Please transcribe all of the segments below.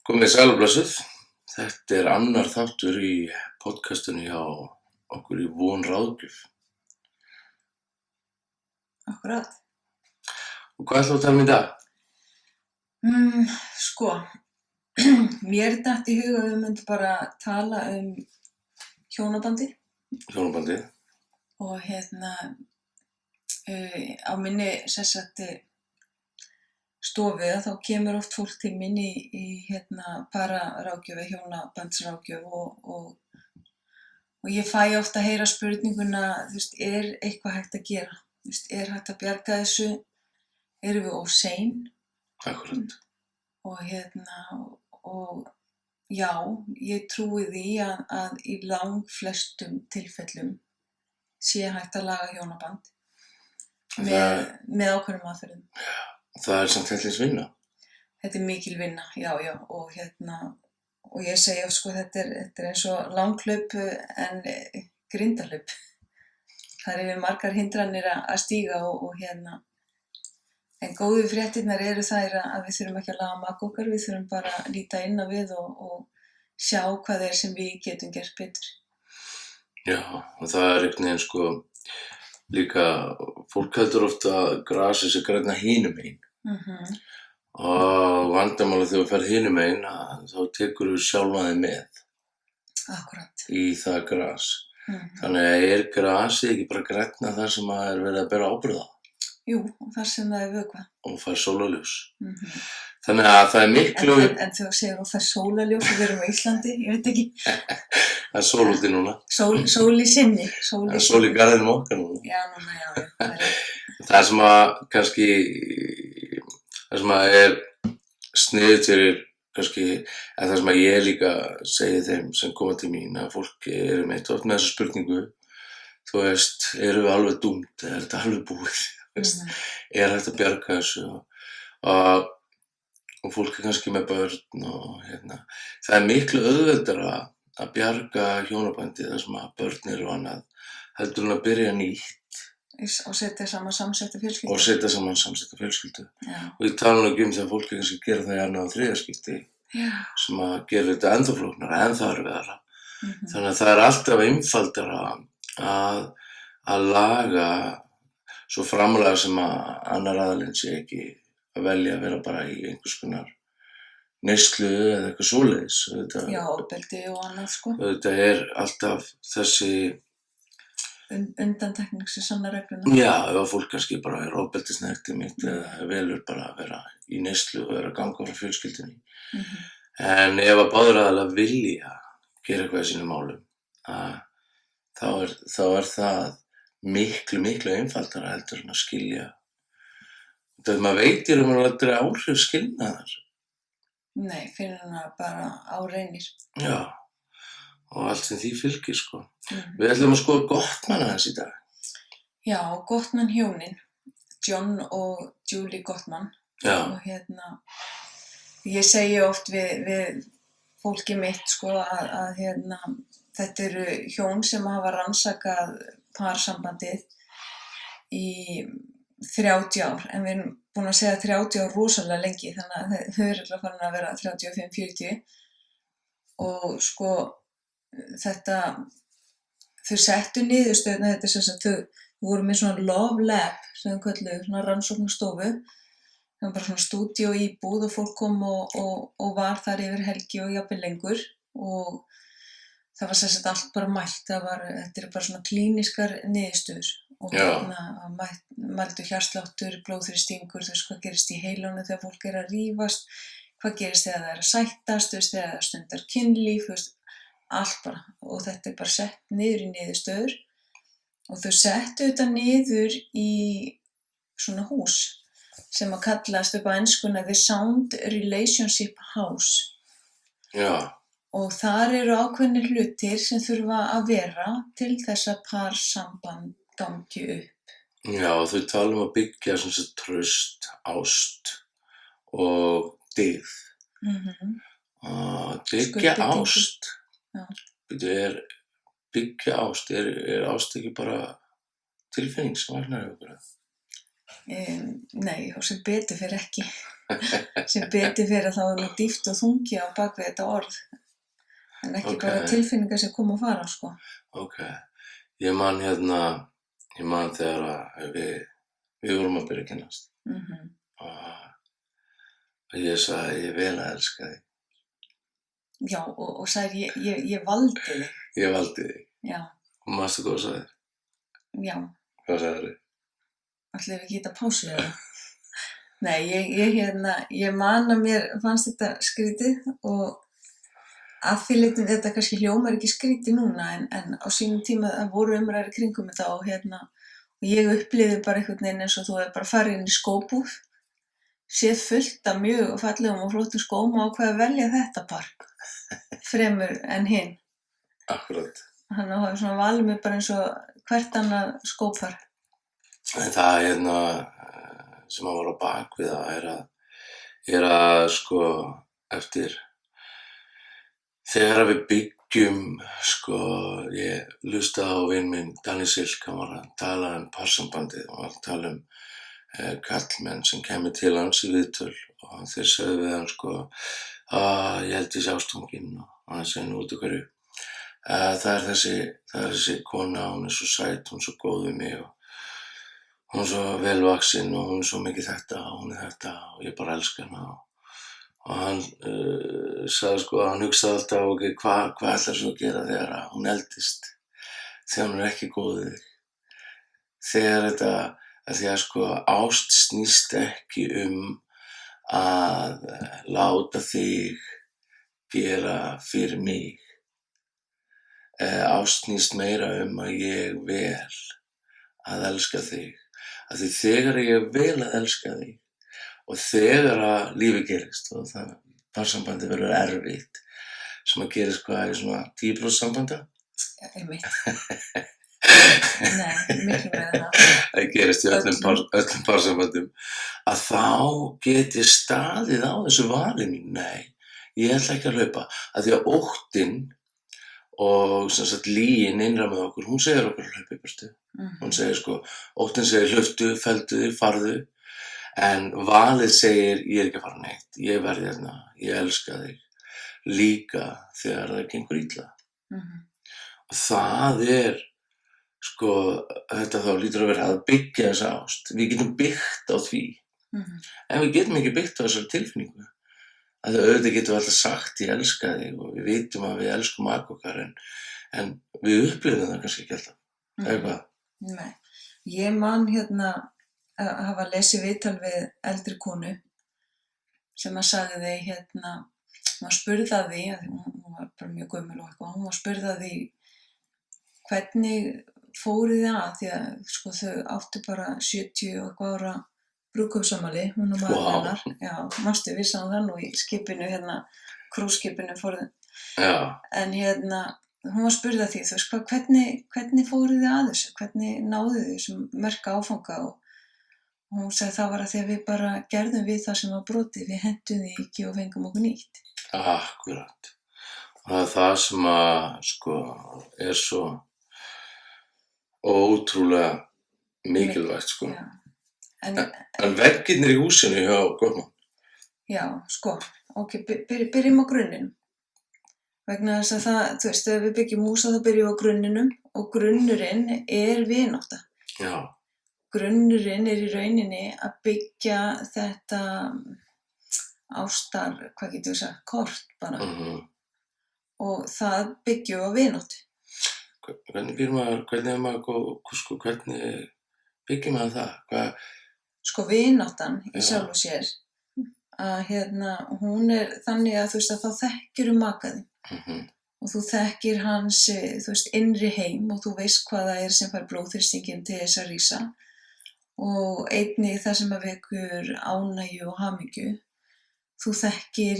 Komið sæl og blessuð. Þetta er annar þáttur í podcastinu hjá okkur í Von ráðgjöf. Akkurat. Og hvað ætlum við að tala um í dag? Sko, mér datt í huga að við myndum bara tala hjónabandi Hjónabandið. og á minni stofu þá kemur oft fólk til mín í pararáðgjöf eða hjónabandsráðgjöf og ég fæ oft að heyra spurninguna, er eitthvað hægt að gera? Er hægt að bjarga þessu? Erum við of sein? Akkurat. Og já, ég trúi því að í langflestum tilfellum sé hægt að laga hjónaband með ákveðnum aðferðum. Það er samt hellingsvinna. Þetta er mikil vinna, já, og ég segi oft, þetta er eins og langhlaup en grindahlaup. Það eru margar hindranir að stíga en góðu fréttirnar eru þær að við þurfum ekki að laga maka okkar, við þurfum bara að líta inn á við og sjá hvað sem við getum gert betur. Já, og það er einhvern veginn líka, fólk heldur ofta að grasið sé grænna hinum megin. Og vandamálið þegar þú ferð hinum megin, þá tekur þú sjálfa þig með. Akkurat. Í það gras. Þannig að er grasið ekki bara grænna þar sem að er verið að bera ábyrgð á? Jú, og þar sem það er vökva. Og fær sólarljós. Þannig að það er miklu... En þegar þú segir og fær sólarljós og við erum á Íslandi, ég veit ekki. Það er sól úti núna. Sól í sinni. Það er sól í garðinum okkar núna. Já, núna, já. Það sem að kannski, það sem að er sniðugt fyrir kannski, en það sem að ég líka segi þeim sem koma til mín að fólk eru meitt oft með þessu spurningu, þú veist, eru við alveg dúmt, er þetta alveg búið, er hægt að bjarga þessu og fólk er kannski með börn og það er miklu auðveldara að bjarga hjónabandi þar sem að börn eru og annað heldur en að byrja nýtt og setja saman samsetta fjölskyldu. Já. Og ég tala nú ekki þegar fólk er kannski að gera það í annað og þriðja skipti sem að gera þetta ennþá flóknara, ennþá erfiðara. Þannig að það er alltaf einfaldara að laga svo framlega sem að annar aðilinn sé ekki að velja að vera bara í einhvers konar neyslu eða eitthvað svoleiðis. Já, ofbeldi og annað, Þetta er alltaf þessi undantekning sem sanna regluna. Já, ef fólk kannski bara er ofbeldisneygt mitt eða velur bara að vera í neyslu og vera að ganga frá fjölskyldunni. En ef að báðir aðilar vilja gera eitthvað í sínum málum, þá er það miklu einfaldara heldur en að skilja. Þegar maður veit í raun og aldrei áhrif skilnaðar. Nei, fyrir hana bara á reynir. Já, og allt sem því fylgir, Við ætlum að skoða Gottman aðeins í dag. Já, Gottman hjónin, John og Julie Gottman. Já. Og ég segi oft við fólki mitt, að þetta eru hjón sem hafa rannsakað parsambandið í 30 ár, en við erum búin að segja 30 ár rosalega lengi, þannig að þau eru farin að vera 35-40 og þau settu niðurstöðuna, þetta er þau voru með svona love lab sem þau kölluðu, svona rannsóknarstofu, það var bara svona stúdíó íbúð og fólk kom og var þar yfir helgi og jafnvel lengur og það var allt bara mælt, þetta eru bara svona klínískar niðurstöður og mældu hjartsláttur, blóðþrýstingur, hvað gerist í heilunum þegar fólk er að rífast, hvað gerist þegar það er að sættast, þegar það stundar kynlíf, allt bara, og þetta er bara sett niður í niðurstöður og þau settu þetta niður í svona hús sem að kallast upp á enskuna The Sound Relationship House. Já. Og þar eru ákveðnir hlutir sem þurfa að vera til þess að parsamband gangi upp. Já, þau tala að byggja traust, ást og dyggð. Byggja ást. Já. Byggja ást, er ást ekki bara tilfinning sem vaknar í okkur? Nei, og sem betur fyrir ekki. sem betur fyrir að þá nú dýpt og þungi á bakvið þetta orð. En ekki bara tilfinningar sem koma og fara, sko. Ok. Ég man þegar að við vorum að byrja að kynnast. Og ég sagði, ég vel að elska þig. Já, og sagði, ég valdi þig. Ég valdi þig. Já. Og manstu hvað sagði þér? Já. Hvað sagði þér? Ætli við geta pásu það? Nei, ég man að mér fannst þetta skrítið og að því leitum þetta kannski hljómar ekki skrítið núna en á sínum tíma það voru umræður kringum þetta og ég upplifði bara einhvern veginn eins og þú hefur bara farið inn í skóbúð, séð fullt af mjög fallegum og flottum skóm og ákveðið að velja þetta par fremur en hinn. Akkurat. Þannig að það svona valið mig bara eins og hvert annað skópar. En það sem að var á bakvið það er að sko eftir þegar við byggjum ég hlustaði á vin minn Danny Silk, hann var að tala parsambandið og að tala karlmenn sem kæmi til hans í viðtöl og þeir sögðu við hann ég held ég sé ástfanginn og hann segi nú út af hverju. Það er þessi kona, hún er svo sæt, hún er svo góð við mig og hún er svo velvaxin og hún er svo mikið þetta og hún er þetta og ég bara elska hana og hann sagði hann hugsaði alltaf ok, hvað ætlar svo að gera þegar hún eldist þegar hún er ekki góð við þig þegar þetta því að ást snýst ekki að láta þig gera fyrir mig ást snýst meira að ég vel að elska þig af því þegar ég vel að elska þig og þegar að lífið gerist og það parsambandi verður erfitt sem að gerist í svona 10% sambanda? Já, einmitt. Nei, miklu meira það. Það gerist í öllum parsambandum að þá get ég staðið á þessu vali mín. Nei, ég ætla ekki að hlaupa af því að óttinn og lygin innra með okkur, hún segir okkur að hlaupa í burtu. Hún segir óttinn segir hlauptu, feldu þig, farðu en valið segir ég er ekki að fara neitt, ég verði hérna, ég elska þig líka þegar það gengur illa. Og það þetta þá lítur að vera að byggja þessa ást. Við getum byggt á því en við getum ekki byggt á þessari tilfinningu. Að auðvitað getum við alltaf sagt ég elska þig og við vitum að við elskum okkar en við upplifum það kannski ekki alltaf. Eitthvað? Nei, ég man að hafa lesið viðtal við eldri konu sem að sagði hún spurði að því, hún var bara mjög gömul og eitthvað, hún var spurði að því hvernig fóruð þið að því að þau áttu bara 70 og eitthvað ára brúðkaupsafmæli, hún og maður hennar, já, mástu við sáum það nú í skipinu krússkipinu fóruð, en hún var spurði að því, hvernig fóruð þið að þessu, hvernig náðuð þið þessum merka áfanga og hún sagði það var að því að við bara gerðum við það sem var brotið, við hentum því ekki og fengum okkur nýtt. Akkurat. Og það er það sem er svo ótrúlega mikilvægt, Já. En veggirnir í húsinu hjá Gottmann? Já, ok, byrjum á grunninum. Vegna þess að það, þegar við byggjum hús þá byrjum við á grunninum og grunnurinn er vinátta. Já. Grunnurinn er í rauninni að byggja þetta ástar, hvað getur við sagt, kort bara. Og það byggjum við á vináttu. Hvernig byggjum maður það? Vináttan í sjálfu sér að hún er þannig að að þá þekkirðu maka þinn. Og þú þekkir hans, innri heim og þú veist hvað það er sem fær blóðþrýstinginn til þess að rísa. Og einnig það sem að vekur ánægju og hamingju. Þú þekkir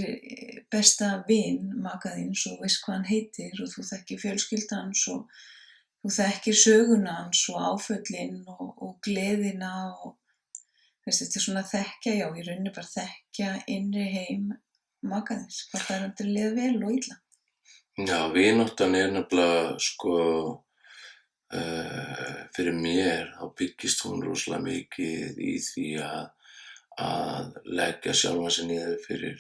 besta vin maka þíns og veist hvað hann heitir og þú þekkir fjölskyldu hans og þú þekkir söguna hans og áföllin og gleðina og þetta er svona þekkja, já, í rauninni bara þekkja innri heim maka þíns, hvað það er hann til að lifa vel og illa. Já, vináttan er nefnilega fyrir mér þá byggist hún rosalega mikið í því að að leggja sjálfan sig niður fyrir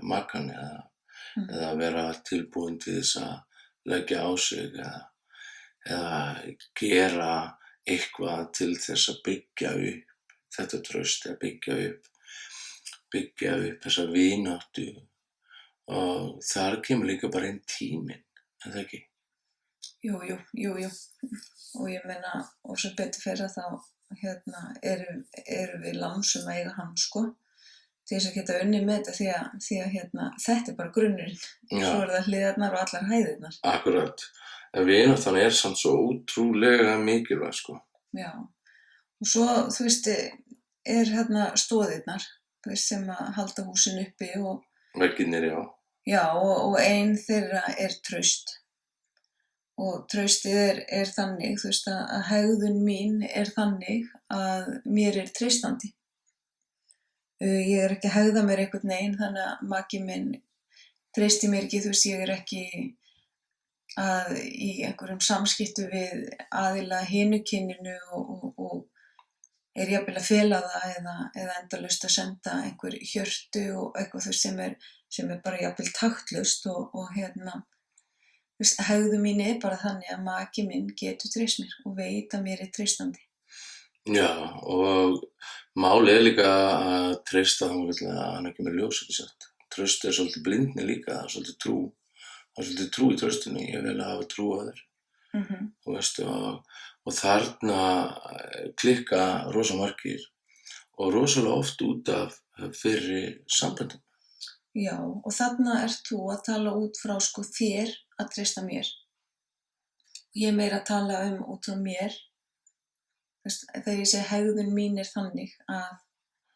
makann eða vera tilbúin til þess að leggja á sig eða gera eitthvað til þess að byggja upp þetta traust eða byggja upp þessa vináttu og þar kemur líka bara inn tíminn, er það ekki? Jú. Og ég meina, og sem betur fyrir þá erum við lánsum að eiga hann, sko, til þess að geta unnið með þetta því að þetta bara grunnurinn. Svo það hliðarnar og allar hæðirnar. Akkurat. En vináttan samt svo ótrúlega mikilvæg, sko. Já. Og svo, þú veist, stoðirnar, þú veist, sem að halda húsin uppi og veggirnir, já. Já, og ein þeirra traust. Og traustið þannig, þú veist, að hegðun mín þannig að mér treystandi. Ég ekki að hegða mér einhvern veginn, þannig að maki minn treysti mér ekki, þú veist, ég ekki í einhverjum samskiptum við aðila hinu kyninu og jafnvel að fela það eða endalaust að senda einhver hjörtu og eitthvað, þú veist, sem bara jafnvel taktlaust og hegðun mín bara þannig að maki minn getur treyst mér og veit að mér treystandi. Já, og málið líka að treysta þangað til að hann ekki með ljós, ekki satt. Traust svolítið blindni líka, það svolítið trú. Það svolítið trú í traustinu, ég vil hafa trú á þér. Þú veist, og þarna klikka rosa margir og rosalega oft út af fyrri samböndum. Já, og þarna þú að tala út frá sko þér að treysta mér. Ég meira að tala út frá mér, þegar ég segi hegðun mín þannig að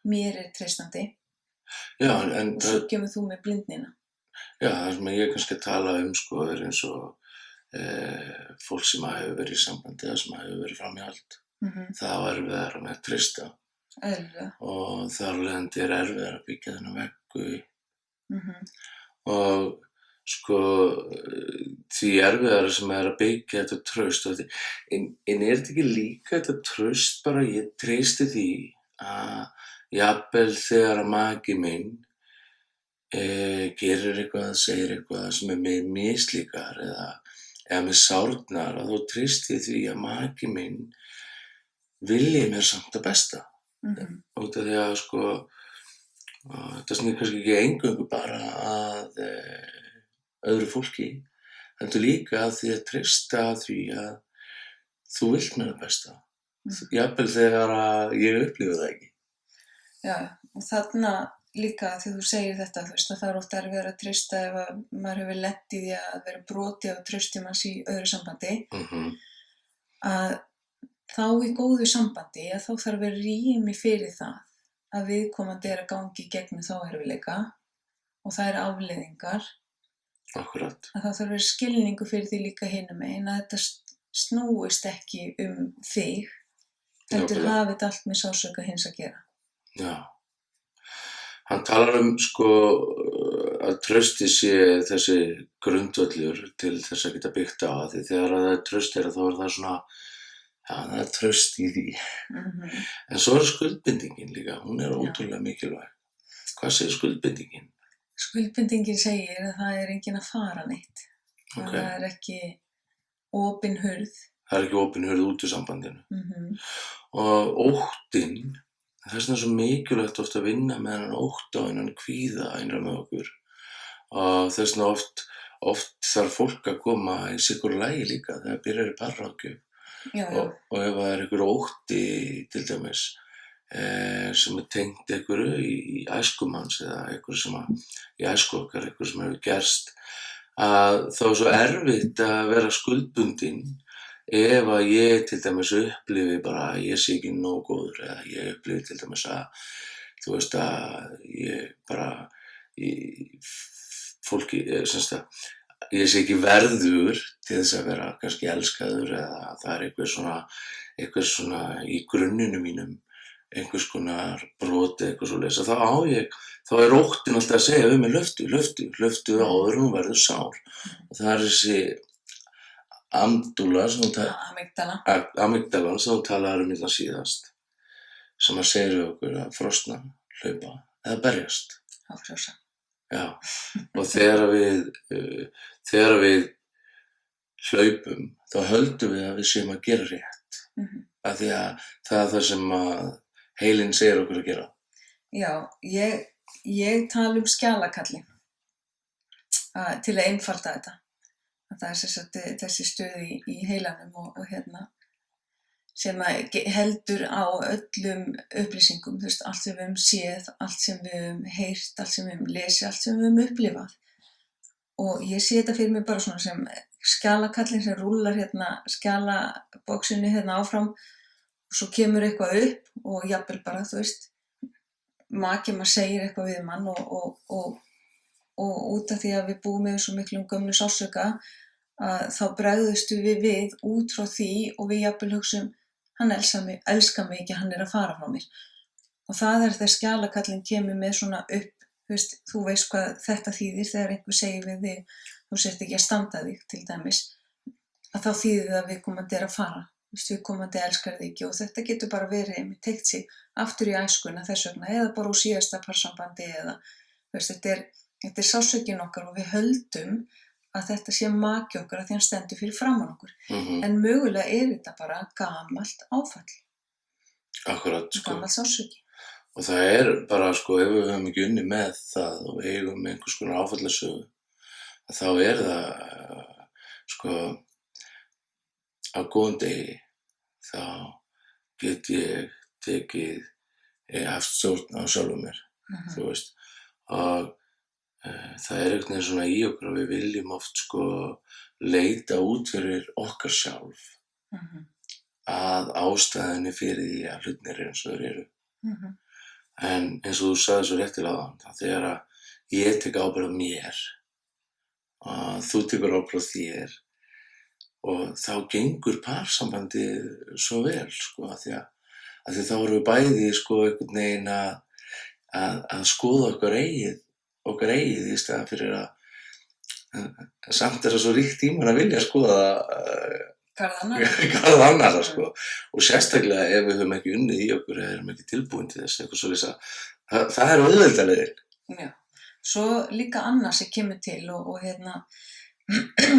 mér treystandi. Já, og svo kemur þú með blindnina. Já, það sem ég kannski að tala sko eins og fólk sem hefur verið í sambandi eða sem hefur verið framhjald. Það var erfiðara með að treysta. Og þar af leiðandi erfiðara að byggja þennan vegg og sko því erfiðara sem að byggja þetta traust en þetta ekki líka þetta traust bara ég treysti því að jafnvel þegar að maki minn gerir eitthvað, segir eitthvað sem með mislíkar eða með sárnar og þá treysti ég því að maki minn vilji mér samt það besta út af því að sko þetta snýr kannski ekki eingöngu bara að öðru fólki, heldur líka að því að treysta því að þú vilt mér það besta. Jafnvel þegar að ég upplifi það ekki. Já, og þarna líka þegar þú segir þetta, þú veist að það oft erfiðara að treysta ef að maður hefur lent í því að vera brotið á trausti manns í öðru sambandi, að þá í góðu sambandi að þá þarf að vera rými fyrir það að viðkomandi að gangi í gegnum þá erfiðleika og það afleiðingar. Akkurat. Að það þarf að vera skilningu fyrir því líka hinum megin að þetta snúist ekki þig, heldur hafið þetta allt með sásauka hins að gera. Já. Hann talar sko að trausti sé þessi grundvöllur til þess að geta byggt á því þegar það traust þá það svona já, það traust í því. En svo skuldbindingin líka, hún ótrúlega mikilvæg. Hvað segir skuldbindingin? Skuldbindingin segir að það enginn að fara neitt. Okay. Það ekki opin hurð. Það ekki opin hurð út úr sambandinu. Og óttinn, þess vegna svo mikilvægt oft að vinna með hann ótta og innan kvíða innra með okkur. Og þess vegna oft þarf fólk að koma í sikur lagi líka þegar byrjar í parráðgjöf. Og ef það einhver ótti til dæmis sem tengt einhverju í æskumanns eða einhverju sem í æsku okkar, einhverju sem hefur gerst að þá svo erfitt að vera skuldbundin ef að ég til dæmis upplifi bara að ég sé ekki nógu góður eða ég upplifi til dæmis að þú veist að ég bara fólki ég sé ekki verður til þess að vera kannski elskaður eða það einhver svona í grunninu mínum einhvers konar broti eitthvað svoleiðis að þá óttinn alltaf að segja við mig löftu áður og hún verður sár og það þessi amygdalan sem hún talar um hérna síðast sem að segir við okkur að frosna, hlaupa eða berjast. Á frjósa. Já, og þegar við hlaupum, þá höldum við að við séum að gera rétt. Af því að það er það sem að heilinn segir okkur að gera. Já, ég tala skjalakallinn til að einfalda þetta. Það er sem sagt þessi stöð í heilanum og sem heldur á öllum upplýsingum, þú veist, allt sem við höfum séð, allt sem við höfum heyrt, allt sem við höfum lesið, allt sem við höfum upplifað. Og ég sé þetta fyrir mig bara svona sem skjalakallinn sem rúllar skjalaboxinu áfram og svo kemur eitthvað upp og jafnvel bara, þú veist, maki maður segir eitthvað við mann og út af því að við búum með svo miklum gömlu sársauka að þá bregðustu við út frá því og við jafnvel hugsum hann elskar mig ekki, hann að fara frá mér. Og það þegar skjalakallinn kemur með svona upp, þú veist hvað þetta þýðir þegar einhver segir við þig, þú sért ekki að standa þig til dæmis, að þá þýðir það að viðkomandi að fara, viðkomandi elskar þig ekki og þetta getur bara verið teygt sig aftur í æskuna þess vegna eða bara úr síðasta parsambandi eða, þetta er sársaukinn okkar og við höldum að þetta sé maki okkar að því hann stendur fyrir framan okkur. En mögulega er þetta bara gamalt áfall. Akkurat, sko. Gamalt sársauki. Og það er bara, sko, ef við höfum ekki unnið með það og við eigum einhvers konar áfallasögu, þá er það, sko, á góðum degi, þá get ég haft stjórn á sjálfum mér, þú veist, og það er einhvern veginn svona í okkur og við viljum oft sko leita út fyrir okkar sjálf að ástæðinni fyrir því að hlutirnir eru eins og þeir eru. En eins og þú sagði svo réttilega áðan, þegar að ég tek ábyrgð á mér og þú tekur ábyrgð á þér og þá gengur parsambandið svo vel, sko, af því þá erum við bæði sko einhvern veginn að skoða okkar eigið í staðan fyrir að samt er það svo ríkt tíman að vilja skoða garð annarra, sko. Og sérstaklega ef við höfum ekki unnið í okkur eða erum ekki tilbúin til þess, eitthvað svoleiðis að það er auðveldaleiðin. Já, svo líka annað sem kemur til og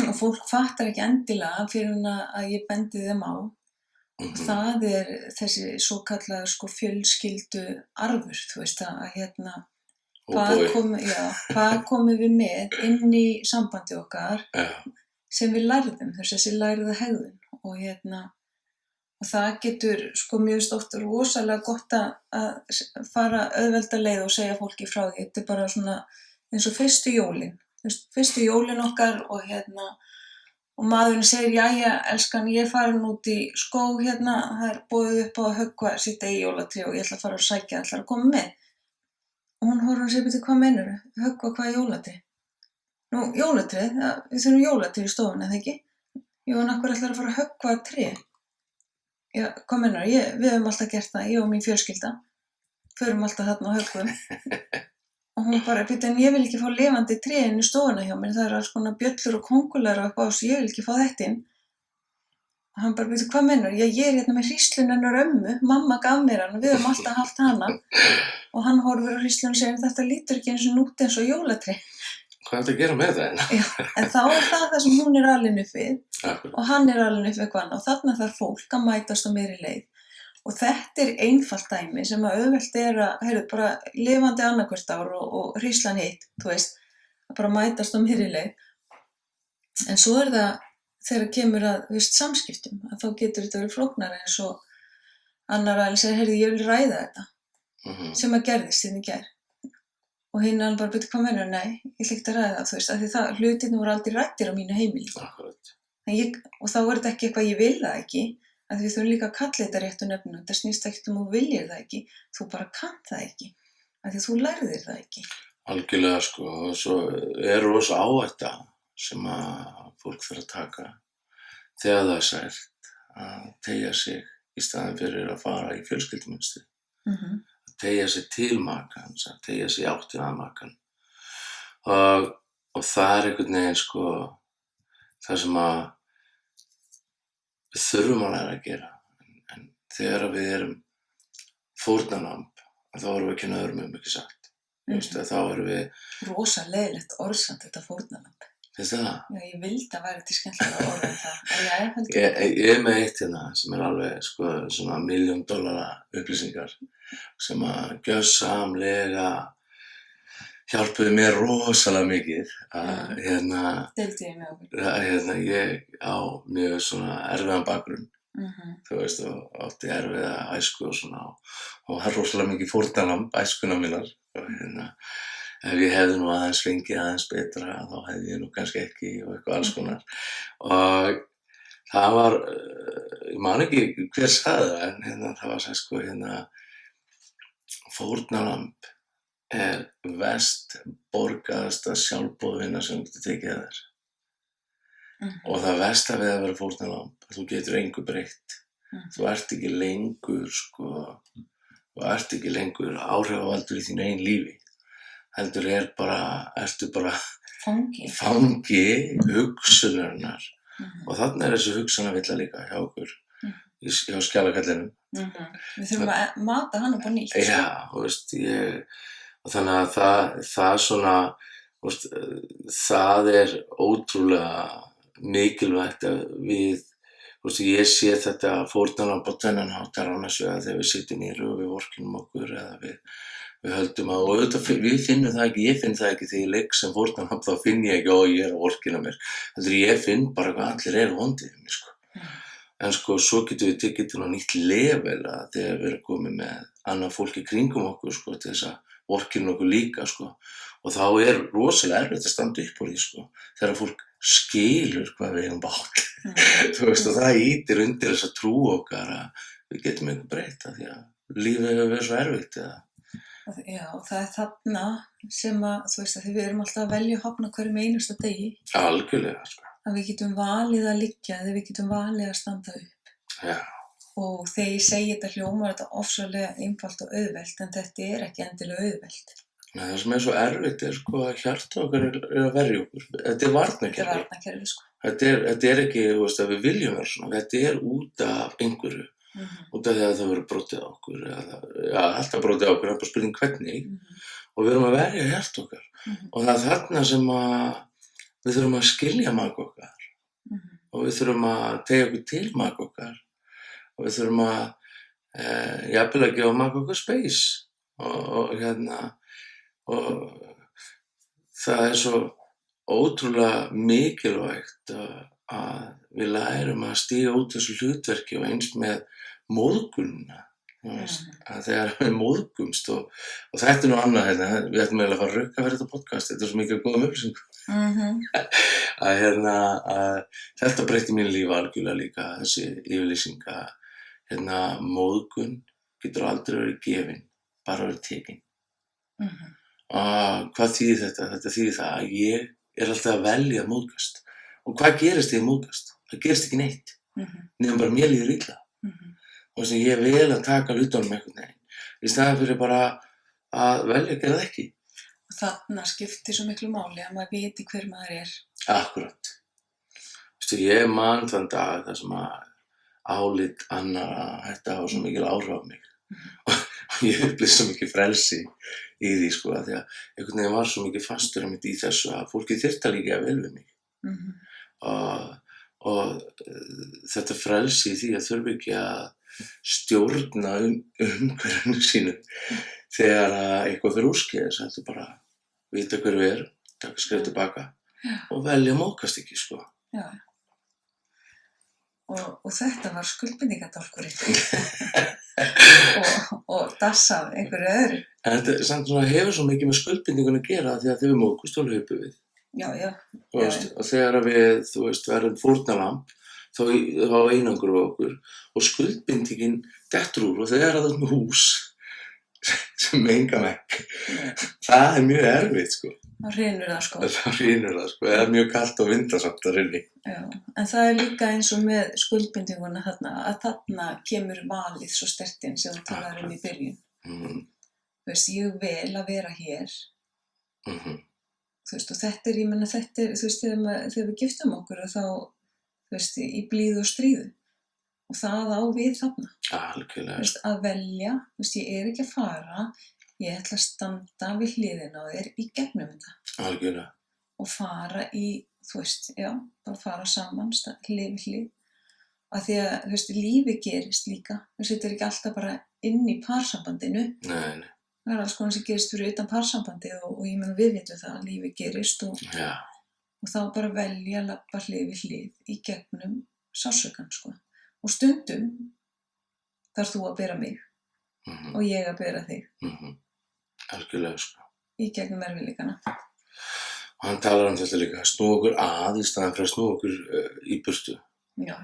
og fólk fattar ekki endilega fyrir að ég bendi þeim á. Það er þessi svokallaður sko fjölskyldu arfur, þú veist að hvað komum við með inn í sambandi okkar sem við lærðum, þessi lærða hegðun og það getur sko mjög oft rosalega gott að fara auðvelda leið og segja fólki frá því. Þetta er bara svona eins og fyrstu jólin okkar og maðurinn segir, jæja, elskan, ég er farin út í skóg það er boðið upp á að höggva sitt eigið jólatré og ég ætla að fara að sækja, ætla að koma með. Og hún horfir og segir, betur, hvað meinarðu? Höggva hvað jólatré? Nú, jólatré, við þurfum jólatré í stofunni, eða ekki? Jú, en af hverju ætlarðu að fara að höggva tré? Já, hvað meinarðu? Við höfum alltaf gert það, ég og mín fjölskylda. Förum alltaf þarna og höggvum. Og hún bara, betur, en ég vil ekki fá lifandi tré inn í stofuna hjá mér, það eru alls konar bjöllur og kóngulær og eitthvað, svo ég vil ekki fá þetta inn. Og hann bara, betur, hvað meinarðu? Já, ég er með hríslun hennar ömmu, mamma gaf mér hann og við höfum alltaf haft hana. Og hann horfir á hríslun og segir, þetta lítur ekki eins og út eins og jólatré. Hvað er þetta að gera með það? Já, en þá er það sem hún er alin upp við og hann er alin upp við eitthvað annað og þarna þarf fólk að mætast á miðri leið. Og þetta er einfalt dæmi sem að auðvelt er að, bara lifandi annarkvört ár og hríslan hitt, þú veist, að bara mætast á miðri leið. En svo er það þegar kemur að samskiptum, að þá getur þetta verið flóknara eins og annar aðeins segir, heyrðu, ég vil ræða þetta, sem að gerðist í gær. Og hinn hann bara, betur, hvað meinarðu? Nei, ég ætla ekki að ræða það, þú veist, af því hlutirnir voru aldrei ræddir á mínu heimili. Akkurat. Og þá er þetta ekki eitthvað ég vil það ekki, af því við þurfum líka að kalla þetta réttu nöfnum. Það snýst ekkert þú viljir það ekki, þú bara kannt það ekki, af því þú lærðir það ekki. Algjörlega, sko, og svo er rosa áhætta sem að fólk þarf að taka þegar það er sært að teygja sig í staðinn fyrir að fara í fjölskyldumynstri. Að teygja sig til makans, að teygja sig áttina að makan. Og það er einhvern veginn, sko, það sem að við þurfum að læra að gera. En þegar við erum fórnarlamb, þá erum við að kynna öðrum ekki sagt. Þá erum við... Rosa leiðilegt orðsamt þetta fórnarlamb. Finnst það? Já, ég vildi að væri til skemmtilega orð en það. Ég með eitt hérna sem alveg svona $1 million upplýsingar sem að gjörsamlega hjálpuðu mér rosalega mikið að Deildi ég með okkur. Ég á mjög svona erfiðan bakgrunn, þú veist, og átti erfiða æsku og svona, og það rosalega mikið fórnarlamb æskuna mínar, og ef ég hefði nú aðeins fengið aðeins betra, þá hefði ég nú kannski ekki og eitthvað alls konar. Og það var, ég man ekki hver sagði það, en það var sagt fórnarlamb verst borgaðasta sjálfboðvinna sem þú getur tekið að þér. Og það versta við að vera fórnarlamb, þú getur engu breytt. Þú ert ekki lengur áhrifavaldur í þínu eigin lífi. Heldur ertu bara fangi hugsunarinnar. Og þarna þessi hugsunarvilla líka hjá okkur, hjá skjalakallinum. Við þurfum að mata hann upp á nýtt. Já, þú veist, og þannig að það svona, það ótrúlega mikilvægt að við, ég sé þetta fórnarlamb á tvennan hátt annars vegar þegar við sitjum niður og við vorkennum okkur eða við höldum að, og auðvitað við finnum það ekki, ég finn það ekki þegar ég leik sem fórnarlamb, þá finn ég ekki, ég er að vorkenna mér, heldur ég finn bara hvað allir eru vondið um mig, En svo getum við tekið til nýtt level að þegar við erum komið með annað fólk í kringum okkur, til þess að vorkenna okkur líka, og þá rosalega erfitt að standa upp úr því, þegar fólk skilur hvað við eigum bátt, þú veist, og það ýtir undir þessa trú okkar að við getum eitthvað breytt því að lífið hefur verið svo erfitt, Já, og það þarna sem að, þú veist, að við erum alltaf að velja að hafna hverjum einasta degi. Algjörlega, Að við getum valið að liggja eða við getum valið að standa upp. Já. Og þegar ég segi þetta hljómar þetta ofsalega einfalt og auðvelt, en þetta ekki endilega auðvelt. Nei, það sem svo erfitt að hjarta okkar að verja okkur. Þetta varnarkerfi. Þetta varnarkerfi, Þetta ekki, þú veist, að við viljum vera svona. Þetta út af einhverju. Út af því að það verður brotið á okkur. Alltaf brotið á okkur, það bara spurning hvernig. Og við erum að verja hjarta okkar. Og það þarna sem að við þurfum að skilja maka okkar og við þurfum að tegja okkur til maka okkar og við þurfum að jafnvel að gefa maka okkar space og það svo ótrúlega mikilvægt að við lærum að stíga út þessu hlutverki og eins með móðgunina. Að þegar við móðgumst og þetta nú annað, við ættum eiginlega að fara að rukka fyrir þetta podcast, þetta svo mikið góðum upplýsingum. Að þetta breytti mínu lífi algjörlega líka, þessi yfirlýsing að móðgun getur aldrei verið gefin, bara verið tekin. Hvað þýðir þetta? Þetta þýðir það að ég alltaf að velja að móðgast. Og hvað gerist þegar ég móðgast? Það gerist ekki neitt, nema bara mér líður illa. Og ég vel að taka hlutunum einhvern veginn, í staðinn fyrir bara að velja að gera það ekki. Og þarna skiptir svo miklu máli að maður viti hver maður Akkúrat. Ég man þann dag þar sem að álit annarra þetta hafa svo mikil áhrif á mig. Og ég upplifði svo mikið frelsi í því, að því að einhvern veginn var svo mikið fastur í þessu að fólki þyrfti að líka vel við mig. Og þetta frelsi í því að þurfi ekki að stjórna umhverfinu sínu þegar eitthvað fyrir úrskeiðis, heldur bara vita hver við erum, taka skref tilbaka og velja að móðgast ekki, Já. Og þetta var skuldbindingadálkurinn og dassað einhverju öðru. En þetta samt hefur svo mikið með skuldbindingun að gera því að þegar við móðgumst þá hlaupum við. Já. Og þegar við, verðum fórnarlamb, þá einangrum við okkur og skuldbindingin dettur úr og þegar það með hús sem enga vegg, það mjög erfitt, Það hrynur það, Það hrynur það, eða mjög kalt og vindasamt að hrynni. Já, en það líka eins og með skuldbindinguna þarna, að þarna kemur valið svo sterkt inn sem þú talaðir í byrjun. Þú veist, ég vil að vera hér. Þú veist, og þetta ég menna þetta þú veist, þegar við giftum okkur þá, þú veist, í blíðu og stríðu. og það á við þarna. Algjörlega. Að velja, ég ekki að fara, ég ætla að standa við hliðina á þér í gegnum þetta. Algjörlega. Og fara í, bara fara saman, hlið við hlið. Af því að, lífið gerist líka. Þetta ekki alltaf bara inn í parsambandinu. Nei. Það alls konar sem gerist fyrir utan parsambandið og ég meina við vitum það að lífið gerist og þá bara velja að labba hlið við hlið í gegnum sársaukann, Og stundum þarf þú að bera mig og ég að bera þig. Algjörlega, Í gegnum erfiðleikana. Og hann talar þetta líka, snúa okkur að í staðan fyrir að snúa okkur í burtu. Já.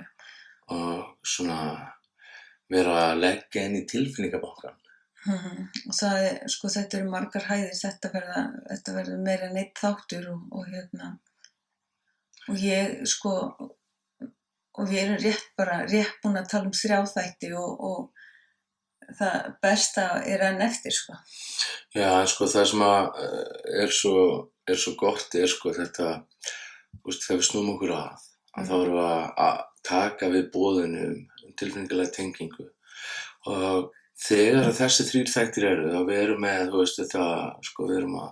Og svona vera að leggja inn í tilfinningabankann. Og það þetta eru margar hæðir, þetta verður meira en einn þáttur og ég og við erum rétt búin að tala 3 þætti og það besta enn eftir, Já, það sem er svo gott þetta, þegar við snúum okkur að þá erum við að taka við boðinu um tilfinningalega tengingu og þegar þessi 3 þættir eru þá við erum með, þetta, við erum að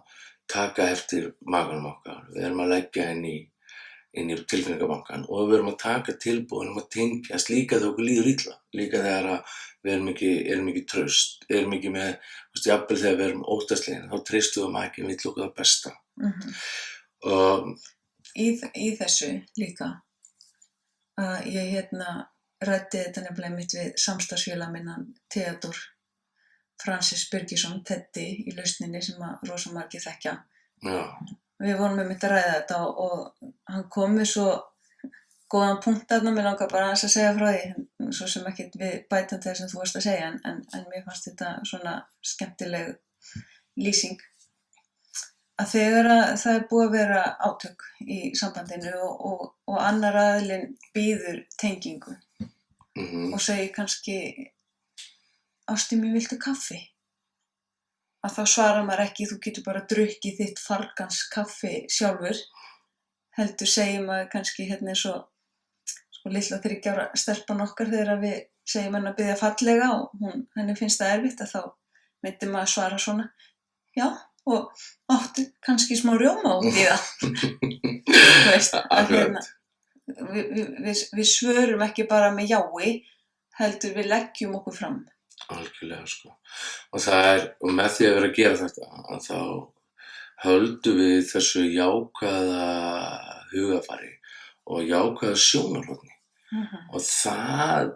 taka eftir maganum okkar, við erum að leggja inn í tilfinningabankann og við erum að taka tilboðin að tengjast líka þegar okkur líður illa, líka þegar við erum ekki traust, erum ekki með, jafnvel þegar við erum óttaslegin, þá treystum við ekki, við viljum okkur það besta. Og í þessu líka að ég ræddi þetta nefnilega mitt við samstarfsfélaga minnan Theodor Francis Birgisson, Teddy í lausninni sem að rosa margir þekkja. Já. Við vorum að ræða þetta og hann kom með svo góðan punkt þarna, mér langar bara aðeins að segja frá því, svo sem ekkert við bætum þegar sem þú varst að segja, en mér fannst þetta svona skemmtileg lýsing. Að þegar það búið að vera átök í sambandinu og annar aðilinn býður tengingu og segir kannski ástin mín, viltu kaffi? Að þá svarar maður ekki, þú getur bara drukkið þitt fargans kaffi sjálfur, heldur segir maður kannski eins og litla 3 ára stelpan okkar þegar við segjum henni að biðja fallega og henni finnst það erfitt að þá myndi maður svara svona, já, og áttu kannski smá rjóma út í það. Við svörum ekki bara með jái, heldur við leggjum okkur fram. Algjörlega, og með því að vera að gera þetta, að þá höldum við þessu jákvæða hugafari og jákvæða sjónarhorni. Og það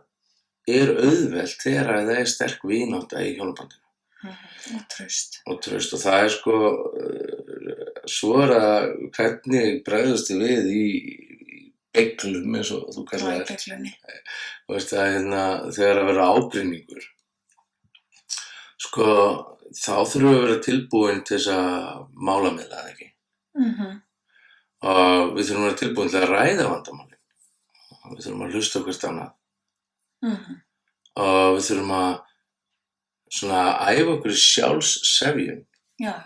auðvelt þegar það sterk vinátta í hjónabandinu. Og traust. Og það svo það hvernig bregðast þið við í beglum, eins og þú kallar það. Beglunni. Þegar að vera ágreiningur. Þá þurfum við að vera tilbúin til þess að málamiðla, ekki? Og við þurfum að vera tilbúin til að ræða vandamálin. Við þurfum að hlusta hvert annað. Og við þurfum að æfa okkur í sjálfssefjun. Já.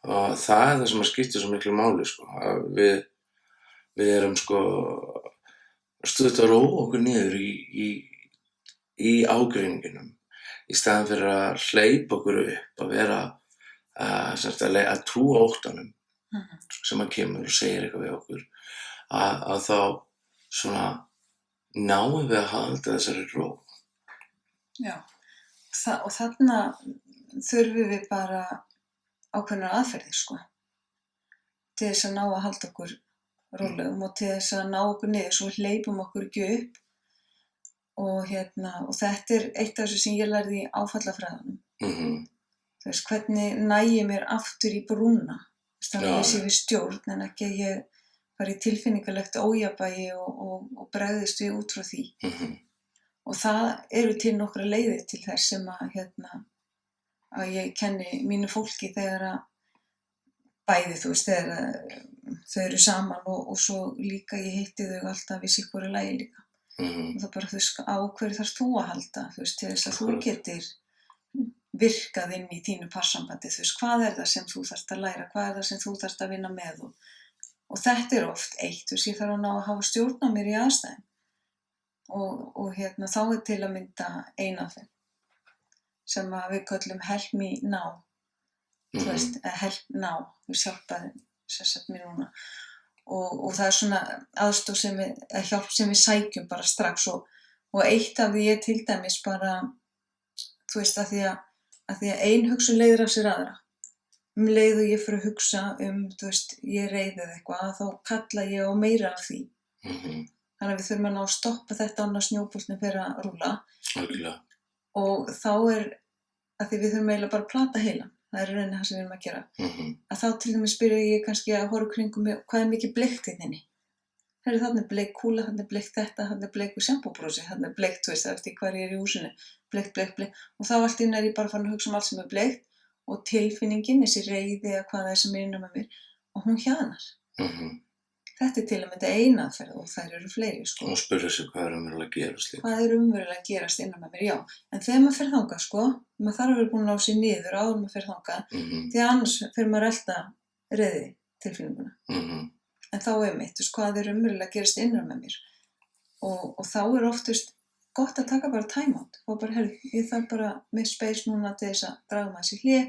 Og það það sem skiptir svo miklu máli, að við erum stöðugt að róa okkur niður í ágreininginum. Í staðan fyrir að hleypa okkur upp, að vera að trúa óttanum sem að kemur og segir eitthvað við okkur, að þá náum við að halda þessari ró. Já, og þarna þurfum við bara ákveðnar aðferðir, til þess að ná að halda okkur rólegum og til þess að ná okkur niður, svo hleypum okkur ekki upp. Og þetta eitt af þessu sem ég lærði í áfallafræðunum. Hvernig næ ég mér aftur í brúna, þannig að ég sé við stjórn en ekki að ég fari í tilfinningalegt ójafnvægi og bregðist við út frá því. Og það eru til nokkrar leiðir til þess sem að ég kenni mínu fólki þegar að bæði, þegar þau eru saman og svo líka ég hitti þau alltaf í sikkoru lagi líka. Og það bara, á hverju þarfst þú að halda, til þess að þú getur virkað inn í þínu parsambandi, hvað er það sem þú þarft að læra, hvað er það sem þú þarft að vinna með og þetta er oft eitt, ég þarf að ná að hafa stjórn á mér í aðstæðum. og þá til að mynda einaðferð sem að við köllum help me now, þú veist, help now, við hjálpaði mér núna og það svona aðstoð hjálp sem við sækjum bara strax og eitt af því til dæmis bara, þú veist, að því að ein hugsun leiðir af sér aðra. Leið og ég fyrir að hugsa þú veist, ég reiðið eitthvað, þá kalla ég á meira af því. Þannig að við þurfum að ná að stoppa þetta annars snjóboltinn fer að rúlla. Algjörlega. Og þá að því við þurfum eiginlega bara að plata heilann. Það í rauninni það sem við erum að gera. Að þá til dæmis byrja ég kannski að horfa kringum mig, hvað mikið bleikt hérna? Þarna bleik kúla, þarna bleikt þetta, þarna bleikur sjampóbrúsi, þarna bleikt, þú veist, eftir hvar ég í húsinu. Bleikt. Og þá allt í einu ég bara farin að hugsa allt sem bleikt og tilfinningin, þessi reiði eða hvað það sem innan með mér, og hún hjaðnar. Þetta til að mynda einaðferð og þær eru fleiri, sko. Og spyrja sig hvað umverulega að gerast líka. Hvað umverulega að gerast innan með mér, já. En þegar maður fer þangað, sko, maður þarf að vera búin að ná sér niður áður maður fer þangað, því að annars fer maður að elta reiði tilfinninguna. En þá einmitt, þú veist, hvað umverulega að gerast innan með mér. Og þá oftast gott að taka bara time out. Og bara, ég þarf bara með space núna til þess að draga maður sér hlé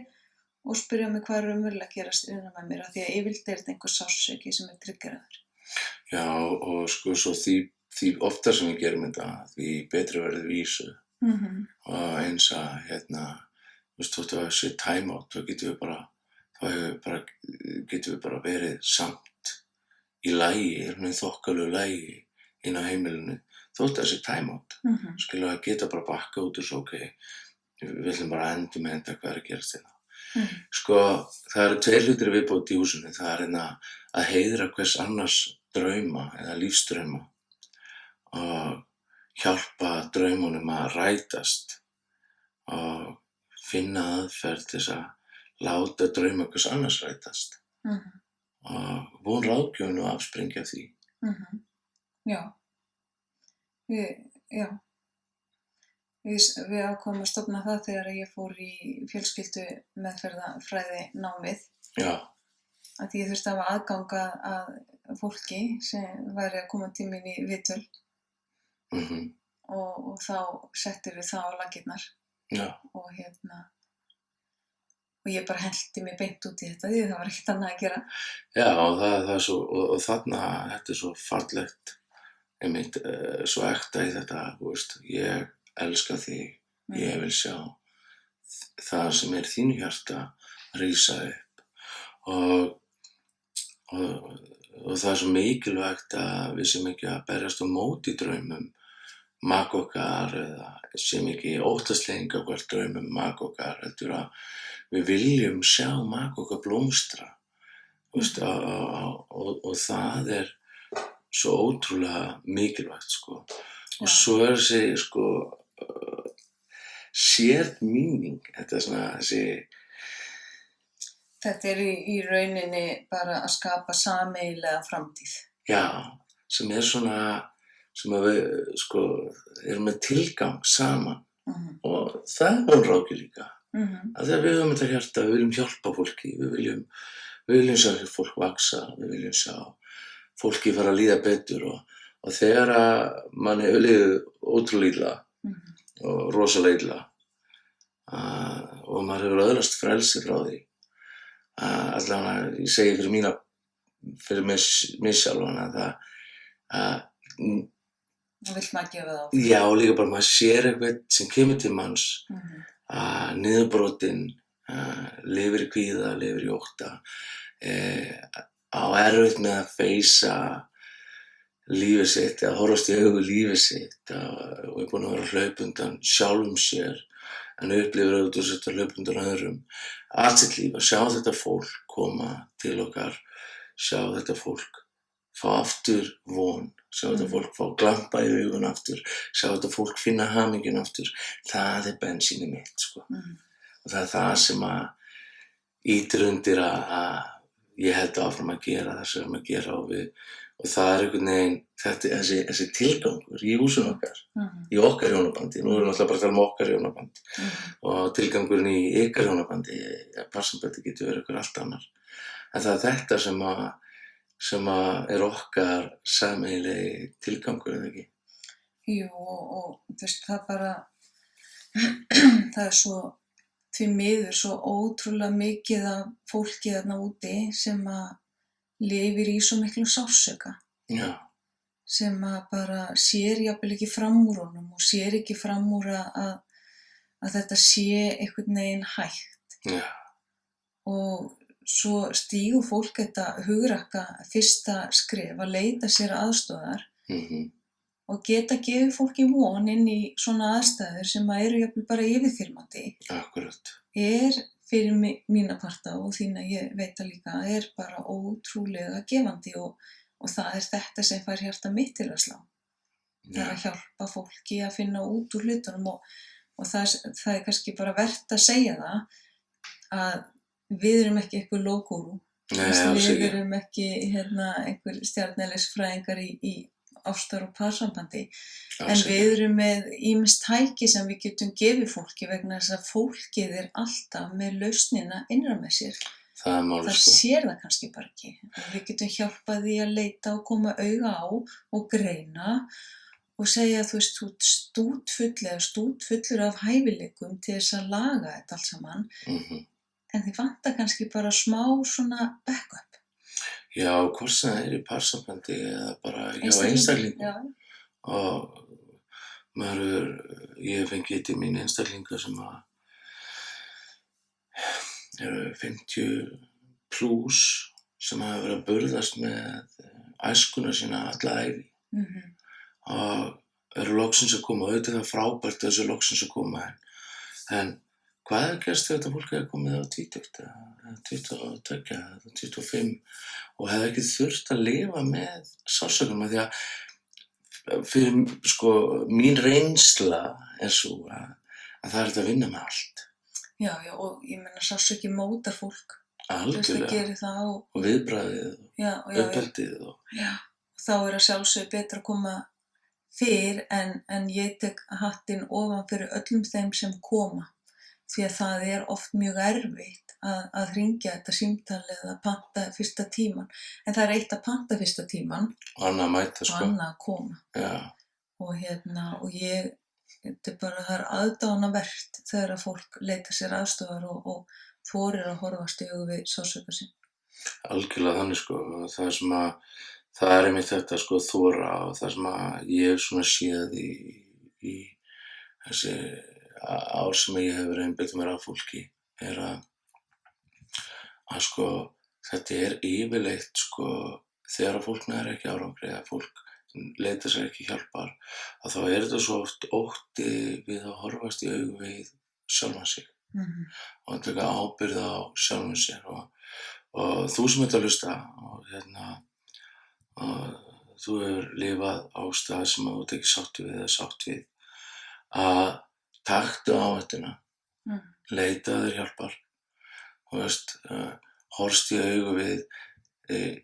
og spyrja mig hvað umverulega að gerast innan með mér, af því að yfirleitt þetta einhver sársauki sem triggeraður. Já, og sko, svo því oftar sem við gerum þetta, því betri verður vísu. Og eins að, þú veist, þóttu að sé time out, þá getum við bara verið samt í lagi, þokkalegu lagi inn á heimilinu, þóttu að sé time out. Skilur að geta bara bakka út og svo, ok, við ætlum bara að enda hvað að gerast þetta. Sko, það eru 2 hlutir viðbót í húsinu. Það að heiðra hvers annars drauma eða lífsdrauma og hjálpa draumunum að rætast og finna aðferð til þess að láta drauma hvers annars rætast. Og von ráðgjöfun og afspringja því. Já. Já. Við ákváðum að stofna það þegar ég fór í fjölskyldu meðferðafræði námið. Já. Að ég þurfti að hafa aðgang að fólki sem væri að koma til mín í viðtöl. Og þá settum við það á laggirnar. Já. Og ég bara hellti mig beint út í þetta því það var ekkert annað að gera. Já, og það er svo, og þarna, þetta svo fallegt, einmitt, svo ekta í þetta, þú veist, ég elska þig, ég vil sjá það sem þínu hjarta rísa upp og það er svo mikilvægt að við séum ekki að berjast á móti draumum maka okkar eða séum ekki óttaslegin gagnvart draumum maka okkar, heldur að við viljum sjá maka okkar blómstra, þú veist, og það er svo ótrúlega mikilvægt, sko. Og svo þessi, sko, shared meaning, þetta svona þessi. Þetta í rauninni bara að skapa sameiginlega framtíð. Já, sem svona, sem að við, sko, erum með tilgang saman. Og það er ráðgjöf líka. Að þegar við höfum þetta hjarta, við viljum hjálpa fólki, við viljum sjá fólk vaksa, við viljum sjá fólki fara að líða betur og þegar að mann hefur liðið ótrúlega illa og rosalega illa og maður hefur öðlast frelsi frá því allavega, ég segi fyrir mig sjálfan að það vill maður gefa það á. Já, og líka bara maður sér eitthvað sem kemur til manns niðurbrotinn, lifir í kvíða, lifir í ótta, á erfitt með að feysa lífið sitt, að horfast í augu lífið sitt og er búinn að vera að hlaupa undan sjálfum sér en upplifir auðvitað að hlaupa undan öðrum allt sitt líf, að sjá þetta fólk koma til okkar, sjá þetta fólk fá aftur von, sjá þetta fólk fá glampa í augun aftur, sjá þetta fólk finna hamingjuna aftur, það er bensínið mitt, sko. Og það er það sem að ýtir undir að ég held áfram að gera það sem við erum að gera og það er einhvern veginn þessi tilgangur í húsinu okkar, í okkar hjónabandi, nú erum við alltaf bara að tala um okkar hjónaband og tilgangurinn í ykkar hjónabandi, passambætti getur verið ykkur allt annar, en það er þetta sem að er okkar sameiginlegi tilgangur, eða ekki? Jú, og þú veist, það bara, það svo, því miður, svo ótrúlega mikið af fólki þarna úti sem að lifir í svo miklum sársauka. Já. Sem að bara sér jafnvel ekki fram úr honum og sér ekki fram úr að þetta sé einhvern veginn hægt. Já. Og svo stígur fólk þetta hugrakka fyrsta skref að leita sér aðstoðar og geta gefið fólki von inn í svona aðstæður sem að eru jafnvel bara yfirþyrmandi. Akkurat. Fyrir mína parta og þína, ég veit að líka, bara ótrúlega gefandi og það þetta sem fær hjarta mitt til að slá. Það að hjálpa fólki að finna út úr hlutunum og það kannski bara vert að segja það að við erum ekki einhver lógúrú. Við erum ekki einhver stjarneðlisfræðingar í ástar- og parsambandi. En við erum með ýmis tæki sem við getum gefið fólki vegna þess að fólkið alltaf með lausnina innra með sér. Það máli, það sér það kannski bara ekki. Við getum hjálpað því að leita og koma auga á og greina og segja þú veist, þú ert stútfullur af hæfileikum til þess að laga þetta allt saman. En þið vantar kannski bara smá svona backup. Já, hvort sem það í parsambandi eða bara hjá einstaklingum. Já. Og ég hef fengið til mín einstaklinga sem eru 50 plús sem hafa verið að burðast með æskuna sína alla ævi. Og eru loksins að koma, auðvitað það frábært að þessu loksins að koma en hvað hefur gerst þegar þetta fólk hefur komið á 20, 22, 25 og hefur ekki þurft að lifa með sársauknum af því að fyrir mín reynsla svo að það þetta að vinna með allt. Já, og ég meina sársauki mótar fólk. Algjörlega. Það gerir það og viðbragðið og uppeldið. Já, þá að sjálfsögðu betra að koma fyrr en ég tek hattinn ofan fyrir öllum þeim sem koma. Því að það oft mjög erfitt að hringja þetta símtal eða panta fyrsta tíman. En það eitt að panta fyrsta tíman og annað að mæta og annað að koma. Já. Og þetta bara, það aðdánavert þegar að fólk leita sér aðstofar og þorir að horfast í augu við sársaukana sín. Algjörlega þannig það einmitt þetta þora og það sem að ég svona séð í þessi ár sem ég hef verið að einbeita mér að fólki að þetta yfirleitt þegar fólk nær ekki árangri eða fólk leita sér ekki hjálpar að þá þetta svo oft ótti við að horfast í augu við sjálfan sig og að taka ábyrgð á sjálfan sér og þú sem ert að hlusta og þú hefur lifað á stað sem þú ert ekki sátt við að taktu áhættuna, leita þér hjálpar, horfst í augu við,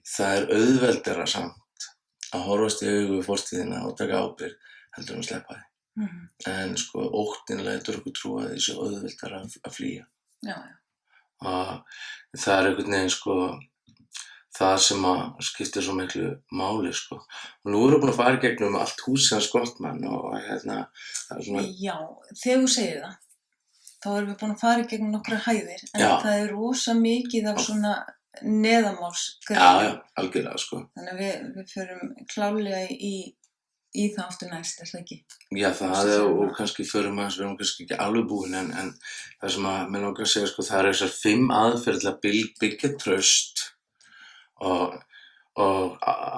það auðveldara samt að horfast í augu við fortíðina og taka ábyrgð heldur að sleppa því. En óttinn lætur okkur trúa því sé auðveldara að flýja. Já. Og það einhvern veginn það sem að skiptir svo miklu máli og nú erum við búin að fara í gegnum allt húsið hans Gottman og það svona. Já, þegar þú segir það þá erum við búin að fara í gegnum nokkra hæðir en það rosa mikið af svona neðanmálsgreiningu. Já, algjörlega Þannig að við förum klárlega í það aftur næst, það ekki? Já, og kannski förum við erum kannski ekki alveg búin en það sem að mér langar að segja það þessar 5 aðferðir til að byggja traust og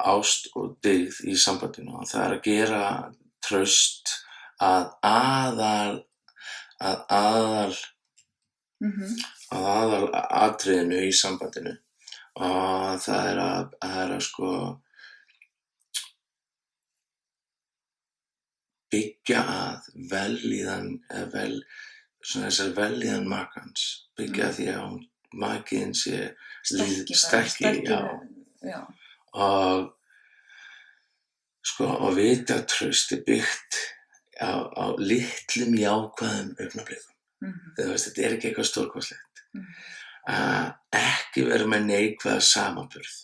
ást og dyggð í sambandinu og það að gera traust að aðal atriðinu í sambandinu og það að byggja að þessar vellíðan makans byggja því að makiðinn sé sterkir og vita að traust byggt á litlum jákvæðum augnablikum. Þetta ekki eitthvað stórkostlegt. Ekki vera með neikvæða samanburð.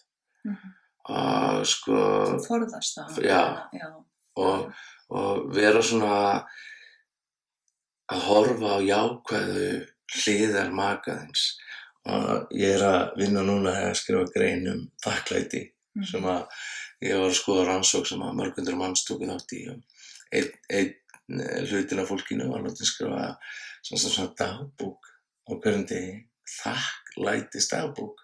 Þú forðast það. Já. og vera svona að horfa á jákvæðu hliðar makaðins. Og ég að vinna núna að skrifa grein þakklæti sem að ég var að skoða rannsókn sem að mörg hundruð manns tóku þátt í og einn hlutin af fólkinu var látinn skrifa svona dagbók á hverjum degi, þakklætis dagbók.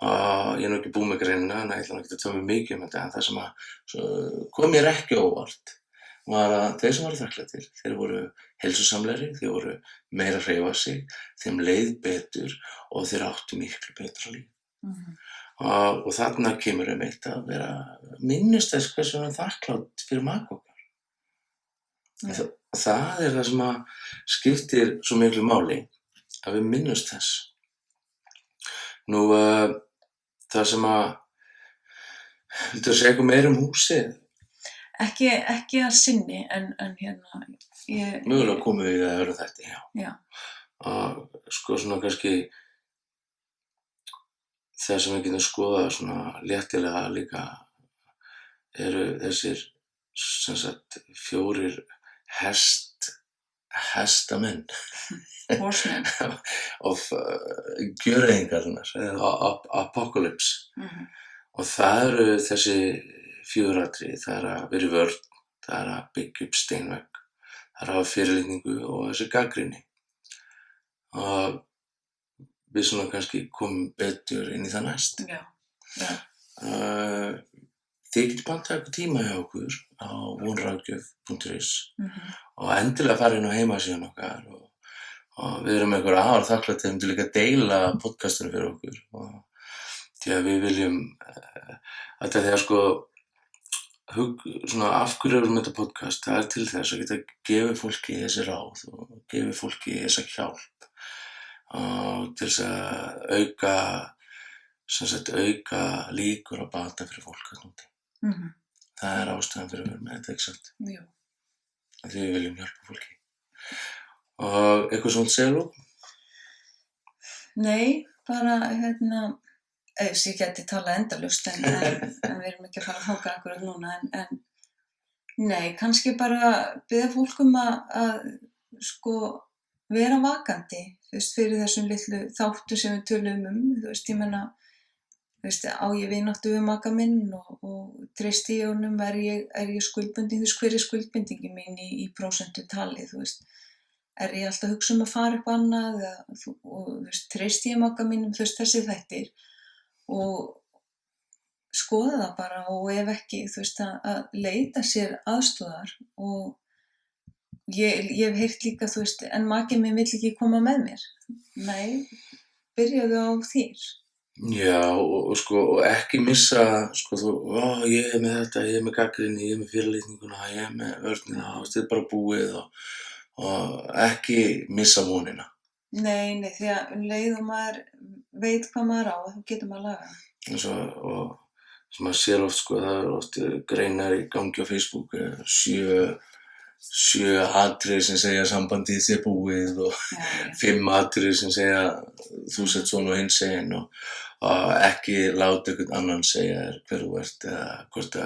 Og ég ekki búið með greinina, en ég ætla ekki að tala mikið þetta, en það sem að kom mér ekki á óvart var að þeir sem voru þakklætir, þeir voru heilsusamlegri, þeir voru meira að hreyfa sig, þeim leið betur og þeir áttu miklu betra líf. Og þarna kemur eitt að vera minnast þess hversu við erum þakklátt fyrir maka okkar. Það það sem að skiptir svo miklu máli, að við minnumst þess. Nú, það sem að viltu segja eitthvað meira húsið? Ekki að sinni, en hérna Mögulega komum við að höra þetta, já. Og sko svona kannski það sem við getum skoðað svona léttilega líka eru þessir sem sagt 4 hestamenn Horsemen of gjöreyðingarnar eða apocalypse. Og það eru þessi 4 atriði, það að vera í vörn, það að byggja upp steinvegg, það að hafa fyrirlitningu og þessi gagnrýni. Og við svona kannski komum betur inn í það næst. Já. Þið getið bara taka tíma hjá okkur á vonráðgjöf.is og endilega fara inn á heimasíðan okkar og við erum einhver afar þakklátt þeim til líka að deila podcastinu fyrir okkur og því að við viljum þetta þegar sko svona af hverju erum þetta podcast, það til þess að geta gefið fólki þessi ráð og gefið fólki þessa hjálp og til þess að auka líkur að bata fyrir fólk að núti. Það ástæðan fyrir að vera með þetta, ekki satt? Jú. Því við viljum hjálpa fólki. Og eitthvað svona segja Nei, bara ég geti talað endalaust en við erum ekki að fara að þangað akkurat núna en nei, kannski bara biðja fólk að sko vera vakandi, fyrir þessum litlu þáttu sem við tölum ég meina á ég vináttu við maka minn og treysti ég honum, er ég skuldbundin, hver er skuldbindingin mín í prósentu tali, er ég alltaf að hugsa að fara upp annað og treysti ég maka mínum, þessi þættir og skoða það bara og ef ekki, að leita sér aðstoðar og ég hef heyrt líka, en makinn minn vill ekki koma með mér. Nei, byrjaðu á þér. Já, og ekki missa, ég með þetta, ég með gagnrýni, ég með fyrirlitninguna, ég með vörnina, þetta bara búið og ekki missa vonina. Nei, því að leið og maður veit hvað maður á, þá getur maður laga. Og sem maður sér oft, það oft greinar í gangi á Facebook, 7 atriði sem segja sambandið sé búið og 5 atriði sem segja þú sett svona og hinn segin og ekki láta einhvern annan segja hver þú ert eða hvort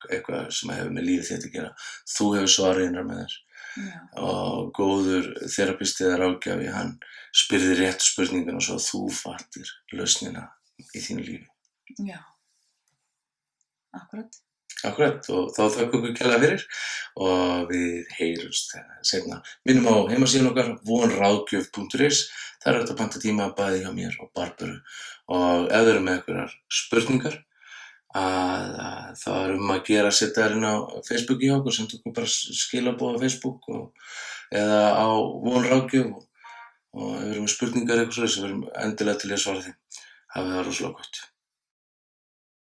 eitthvað sem hefur með lífið þitt að gera. Þú hefur svarið innra með þér. Og góður þerapisti eða ráðgjafi, hann spyrði réttu spurninguna svo að þú fattir lausnina í þínu lífi. Já, akkurat. Akkurat, og þá þökkum við kærlega fyrir og við heyrumst seinna. Minnum á heimasíðan okkar vonráðgjöf.is, það er hægt að panta tíma bæði hjá mér og Barböru og ef þið eru með einhverjar spurningar þá er að gera að setja þær inn á Facebook hjá okkur, sendu okkur bara skilaboð á Facebook eða á vonráðgjöf og ef við erum með spurningar eitthvað svoleiðis, við erum endilega til að svara þeim. Hafið það rosalega gott.